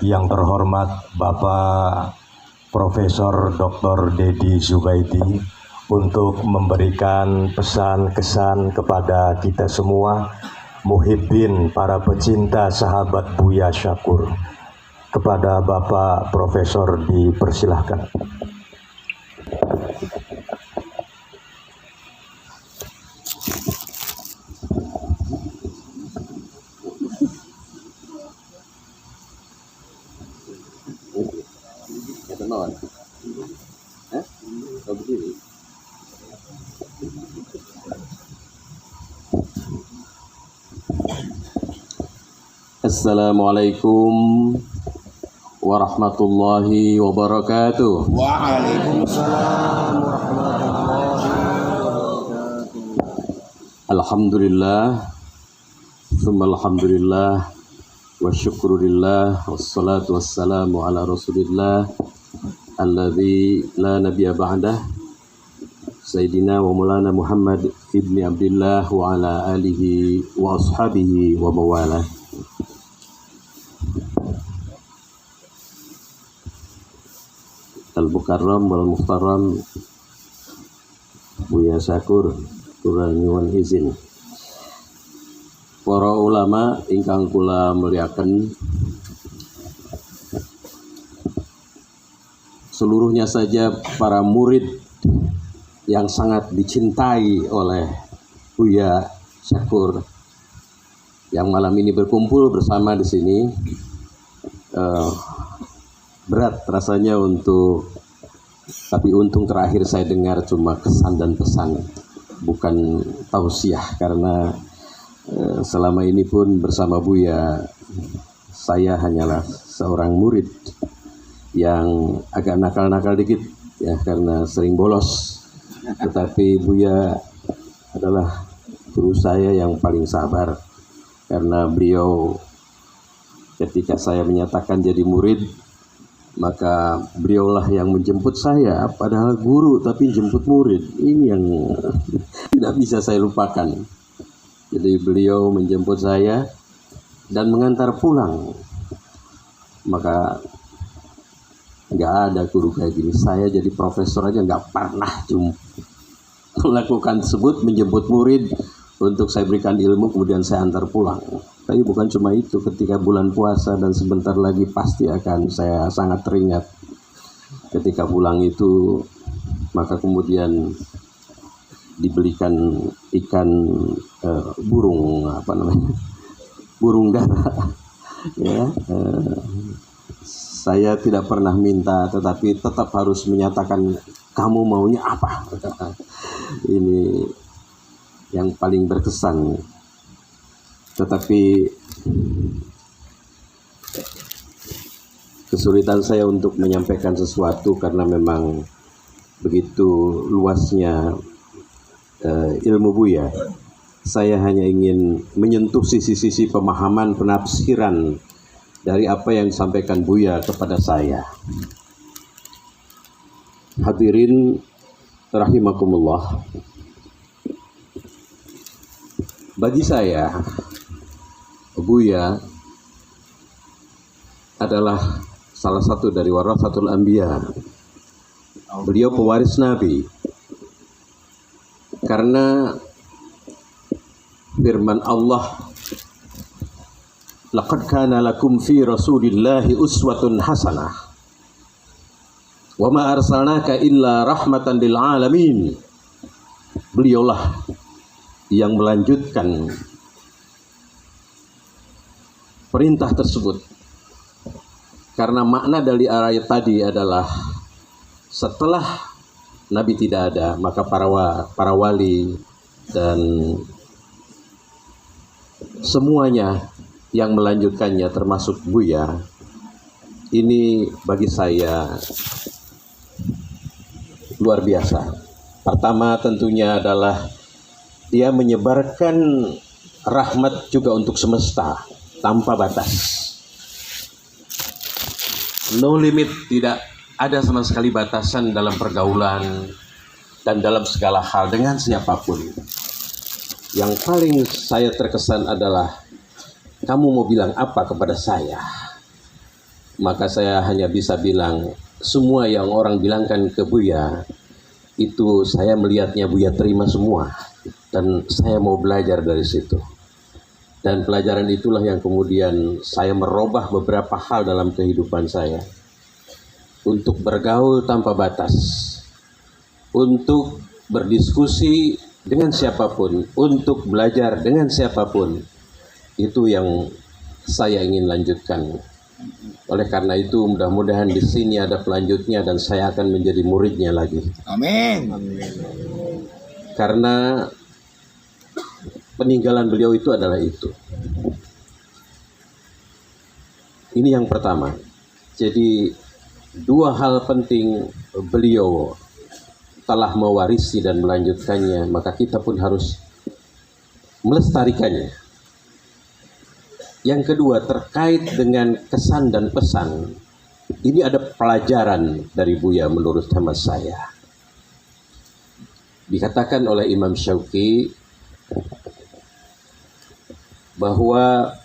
Yang terhormat Bapak Profesor Dr. Dedi Zubaidi untuk memberikan pesan kesan kepada kita semua, muhibbin, para pecinta sahabat Buya Syakur. Kepada Bapak Profesor dipersilahkan. Assalamualaikum warahmatullahi wabarakatuh. Waalaikumsalam warahmatullahi wabarakatuh. Alhamdulillah, summa alhamdulillah, wa syukurillah, wassalatu wassalamu ala rasulillah, alladzi la nabiyya ba'dah, Sayyidina wa Maulana Muhammad ibni Abdillah wa ala alihi wa ashabihi wa mawalah. Al-Mukarram wal Muhtaram Buya Syakur kula nyuwun izin. Para ulama ingkang kula muliaken, seluruhnya saja para murid yang sangat dicintai oleh Buya Syakur yang malam ini berkumpul bersama di sini. Berat rasanya tapi untung terakhir saya dengar cuma kesan dan pesan, bukan tausiah, karena selama ini pun bersama Buya saya hanyalah seorang murid yang agak nakal-nakal dikit ya, karena sering bolos, tetapi Buya adalah guru saya yang paling sabar, karena beliau ketika saya menyatakan jadi murid, maka beliaulah yang menjemput saya, padahal guru tapi jemput murid. Ini yang tidak bisa saya lupakan. Jadi beliau menjemput saya dan mengantar pulang. Maka nggak ada guru kayak gini. Saya jadi profesor aja nggak pernah melakukan tersebut, menjemput murid untuk saya berikan ilmu kemudian saya antar pulang. Tapi bukan cuma itu, ketika bulan puasa dan sebentar lagi pasti akan saya sangat teringat ketika pulang itu, maka kemudian dibelikan ikan burung burung dara ya. Saya tidak pernah minta, tetapi tetap harus menyatakan kamu maunya apa. Ini yang paling berkesan. Tetapi kesulitan saya untuk menyampaikan sesuatu karena memang begitu luasnya ilmu Buya. Saya hanya ingin menyentuh sisi-sisi pemahaman, penafsiran dari apa yang disampaikan Buya kepada saya. Hadirin rahimakumullah. Bagi saya, Buya adalah salah satu dari warasatul anbiya. Beliau pewaris Nabi. Karena firman Allah, laqad kana lakum fi rasulillahi uswatun hasanah wa ma arsalnaka illa rahmatan lil alamin. Beliaulah yang melanjutkan perintah tersebut, karena makna dari ayat tadi adalah setelah Nabi tidak ada, maka para wali dan semuanya yang melanjutkannya termasuk Buya. Ini bagi saya luar biasa. Pertama tentunya adalah dia menyebarkan rahmat juga untuk semesta tanpa batas. No limit, tidak ada sama sekali batasan dalam pergaulan dan dalam segala hal dengan siapapun. Yang paling saya terkesan adalah, kamu mau bilang apa kepada saya? maka saya hanya bisa bilang semua yang orang bilangkan ke Buya itu saya melihatnya Buya terima semua, dan saya mau belajar dari situ. Dan pelajaran itulah yang kemudian saya merubah beberapa hal dalam kehidupan saya. Untuk bergaul tanpa batas, untuk berdiskusi dengan siapapun, untuk belajar dengan siapapun. Itu yang saya ingin lanjutkan. Oleh karena itu mudah-mudahan di sini ada pelanjutnya dan saya akan menjadi muridnya lagi. Amin. Karena peninggalan beliau itu adalah itu. Ini yang pertama. Jadi dua hal penting beliau telah mewarisi dan melanjutkannya, maka kita pun harus melestarikannya. Yang kedua terkait dengan kesan dan pesan. Ini ada pelajaran dari Buya menurut hemat saya. Dikatakan oleh Imam Syauqi bahwa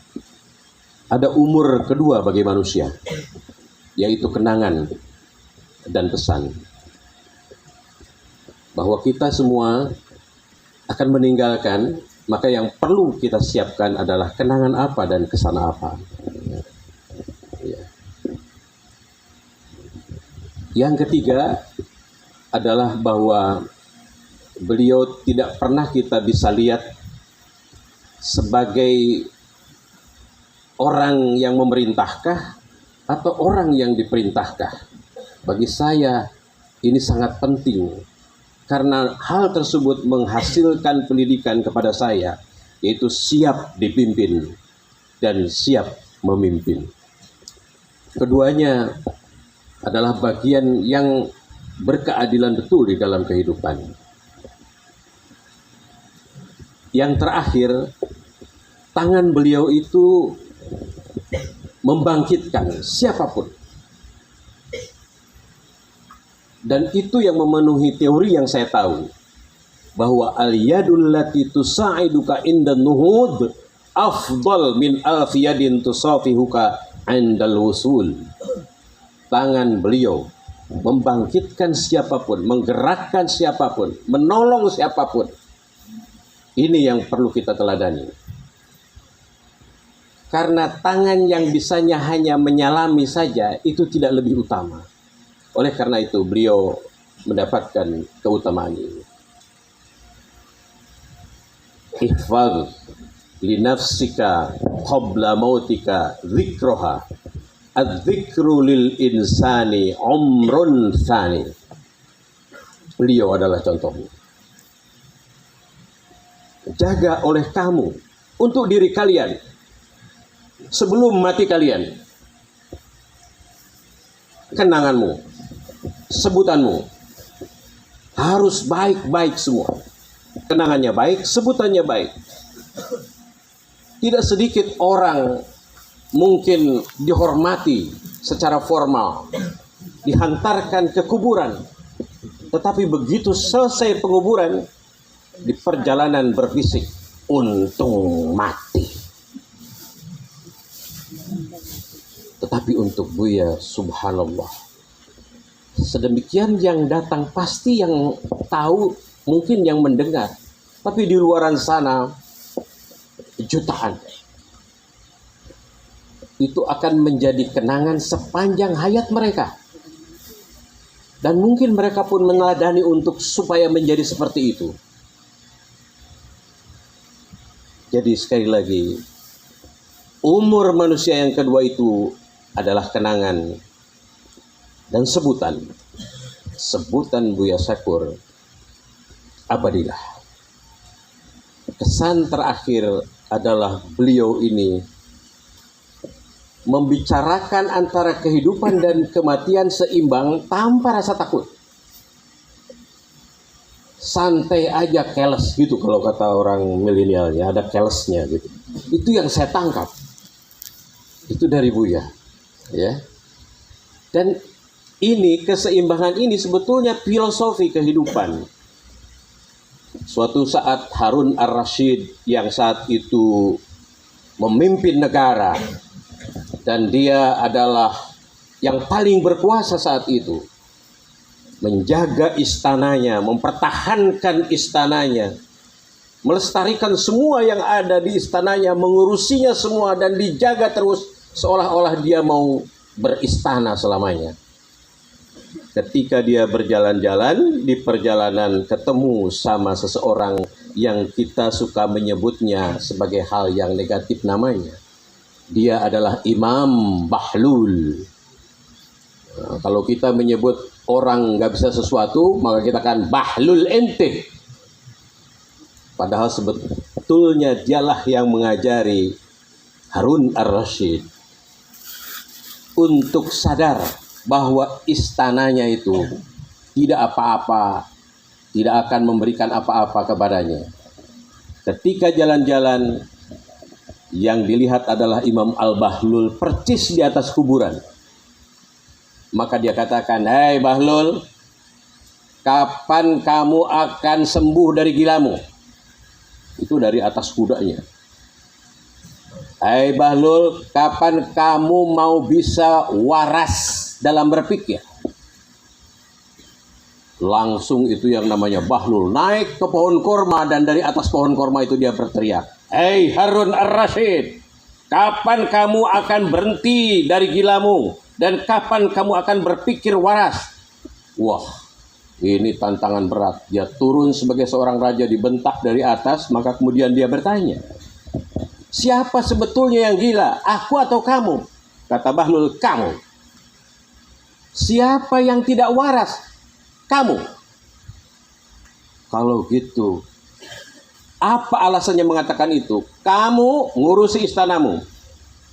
ada umur kedua bagi manusia, yaitu kenangan dan pesan. Bahwa kita semua akan meninggalkan, maka yang perlu kita siapkan adalah kenangan apa dan kesan apa. Ya. Yang ketiga adalah bahwa beliau tidak pernah kita bisa lihat sebagai orang yang memerintahkah atau orang yang diperintahkah. Bagi saya ini sangat penting, karena hal tersebut menghasilkan pendidikan kepada saya, yaitu siap dipimpin dan siap memimpin. Keduanya adalah bagian yang berkeadilan betul di dalam kehidupan. Yang terakhir, tangan beliau itu membangkitkan siapapun. Dan itu yang memenuhi teori yang saya tahu, bahwa al-yadul lati tusa'iduka indan nuhud afdal min alfi yadin tusafihuka indal wusul. Tangan beliau membangkitkan siapapun, menggerakkan siapapun, menolong siapapun. Ini yang perlu kita teladani. Karena tangan yang bisanya hanya menyalami saja itu tidak lebih utama. Oleh karena itu beliau mendapatkan keutamaan ini. Ihfaz li nafsika qabla mautika dzikroha. Adzikru lil insani umrun tsani. Beliau adalah contohnya. Jaga oleh kamu untuk diri kalian sebelum mati kalian. Kenanganmu, sebutanmu harus baik-baik semua. Kenangannya baik, sebutannya baik. Tidak sedikit orang mungkin dihormati secara formal, dihantarkan ke kuburan, tetapi begitu selesai penguburan, di perjalanan berbisik, untung mati. Tetapi untuk Buya, subhanallah, sedemikian yang datang pasti yang tahu, mungkin yang mendengar, tapi di luaran sana jutaan. Itu akan menjadi kenangan sepanjang hayat mereka. Dan mungkin mereka pun meneladani untuk supaya menjadi seperti itu. Jadi sekali lagi, umur manusia yang kedua itu adalah kenangan dan sebutan. Sebutan Buya Syakur abadilah. Kesan terakhir adalah beliau ini membicarakan antara kehidupan dan kematian seimbang tanpa rasa takut. Santai aja, keles gitu kalau kata orang milenial, ya ada kelesnya gitu. Itu yang saya tangkap. Itu dari Buya, ya. Dan ini keseimbangan ini sebetulnya filosofi kehidupan. Suatu saat Harun ar-Rasyid yang saat itu memimpin negara dan dia adalah yang paling berkuasa saat itu, menjaga istananya, mempertahankan istananya, melestarikan semua yang ada di istananya, mengurusinya semua dan dijaga terus seolah-olah dia mau beristana selamanya. Ketika dia berjalan-jalan, di perjalanan ketemu sama seseorang yang kita suka menyebutnya sebagai hal yang negatif namanya. Dia adalah Imam Bahlul. Nah, kalau kita menyebut orang nggak bisa sesuatu, maka kita akan Bahlul ente. Padahal sebetulnya dialah yang mengajari Harun ar-Rasyid untuk sadar bahwa istananya itu tidak apa-apa, tidak akan memberikan apa-apa kepadanya. Ketika jalan-jalan, yang dilihat adalah Imam Al-Bahlul percis di atas kuburan. Maka dia katakan, "Hei Bahlul, kapan kamu akan sembuh dari gilamu?" Itu dari atas kudanya. "Hei Bahlul, kapan kamu mau bisa waras dalam berpikir?" Langsung itu yang namanya Bahlul naik ke pohon korma, dan dari atas pohon korma itu dia berteriak, "Hei Harun ar-Rasyid, kapan kamu akan berhenti dari gilamu? Dan kapan kamu akan berpikir waras?" Wah, ini tantangan berat. Dia turun sebagai seorang raja, dibentak dari atas, maka kemudian dia bertanya, "Siapa sebetulnya yang gila, aku atau kamu?" Kata Bahlul, "Kamu." "Siapa yang tidak waras?" "Kamu." Kalau gitu, apa alasannya mengatakan itu? Kamu ngurusi istanamu.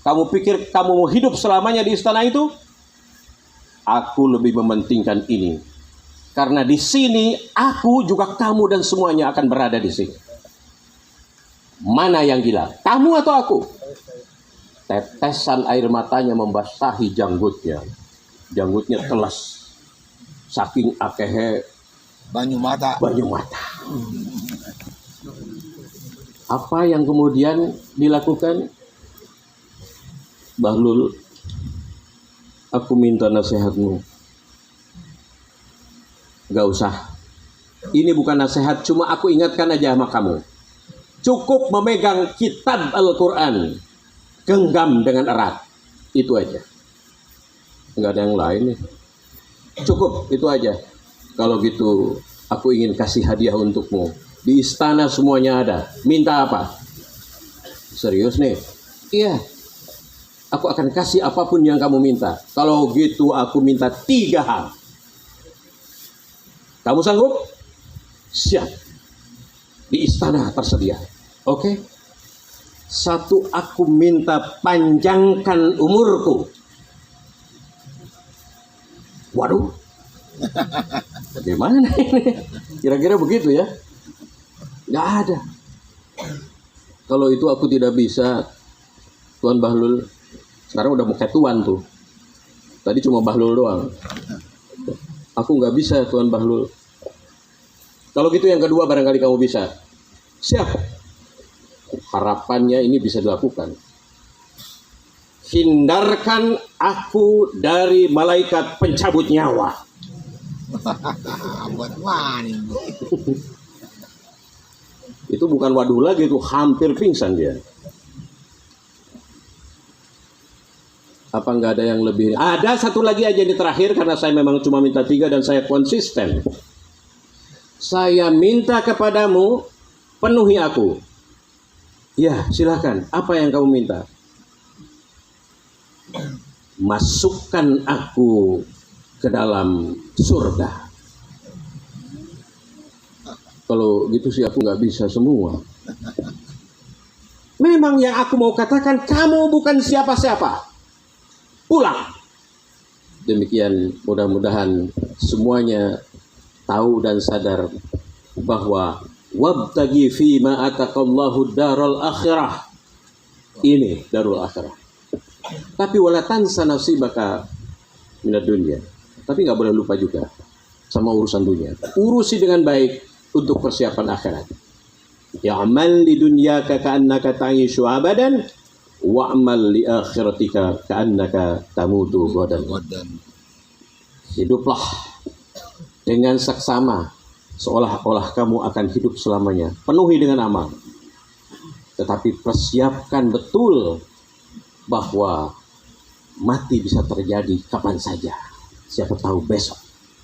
Kamu pikir kamu mau hidup selamanya di istana itu? Aku lebih mementingkan ini. Karena di sini aku juga kamu dan semuanya akan berada di sini. Mana yang gila? Kamu atau aku? Tetesan air matanya membasahi janggutnya. Janggutnya telas. Saking akehe Banyu mata. Apa yang kemudian dilakukan? "Bahlul, aku minta nasihatmu." "Gak usah. Ini bukan nasihat, cuma aku ingatkan aja sama kamu. Cukup memegang kitab Al-Quran. Genggam dengan erat. Itu aja. Gak ada yang lain nih. Cukup, itu aja. Kalau gitu, aku ingin kasih hadiah untukmu. Di istana semuanya ada. Minta apa?" "Serius nih?" "Iya. Aku akan kasih apapun yang kamu minta. Kalau gitu aku minta 3 hal. Kamu sanggup?" "Siap. Di istana tersedia." "Oke. 1, aku minta panjangkan umurku." Waduh. Bagaimana ini? Kira-kira begitu ya? Nggak ada. "Kalau itu aku tidak bisa, Tuan Bahlul." Sekarang udah mau kayak Tuan tuh. Tadi cuma Bahlul doang. "Aku nggak bisa, Tuan Bahlul." "Kalau gitu yang kedua barangkali kamu bisa." "Siap." Harapannya ini bisa dilakukan. "Hindarkan aku dari malaikat pencabut nyawa." Buat mana ini? Itu bukan waduh lagi, itu hampir pingsan dia. Apa nggak ada yang lebih? Ada satu lagi aja ini terakhir, karena saya memang cuma minta 3 dan saya konsisten. "Saya minta kepadamu, penuhi aku." "Ya, silakan. Apa yang kamu minta?" "Masukkan aku ke dalam surga." Kalau gitu sih aku nggak bisa semua. Memang yang aku mau katakan, kamu bukan siapa-siapa. Pulang. Demikian, mudah-mudahan semuanya tahu dan sadar bahwa wabtagi fi ma ataqallahu darul akhirah. Ini darul akhirah. Tapi wala tansa nasibaka minad dunya. Tapi nggak boleh lupa juga sama urusan dunia. Urusi dengan baik untuk persiapan akhirat. Ya'mal li dunyaka ka'annaka ta'ishu abadan wa'mal li akhiratika ka'annaka tamutu ghadan. Godan. Hiduplah dengan saksama seolah-olah kamu akan hidup selamanya. Penuhi dengan amal. Tetapi persiapkan betul bahwa mati bisa terjadi kapan saja. Siapa tahu besok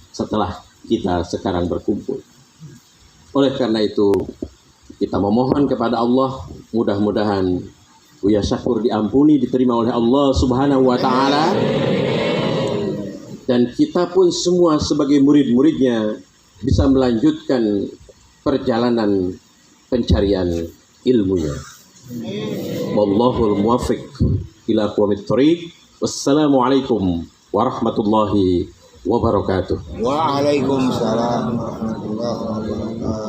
setelah kita sekarang berkumpul. Oleh karena itu kita memohon kepada Allah, mudah-mudahan Buya Syakur diampuni, diterima oleh Allah Subhanahu wa taala. Dan kita pun semua sebagai murid-muridnya bisa melanjutkan perjalanan pencarian ilmunya. Wallahul muwaffiq ila aqwamit thoriq. Wassalamualaikum warahmatullahi wabarakatuh. Waalaikumsalam warahmatullahi wabarakatuh.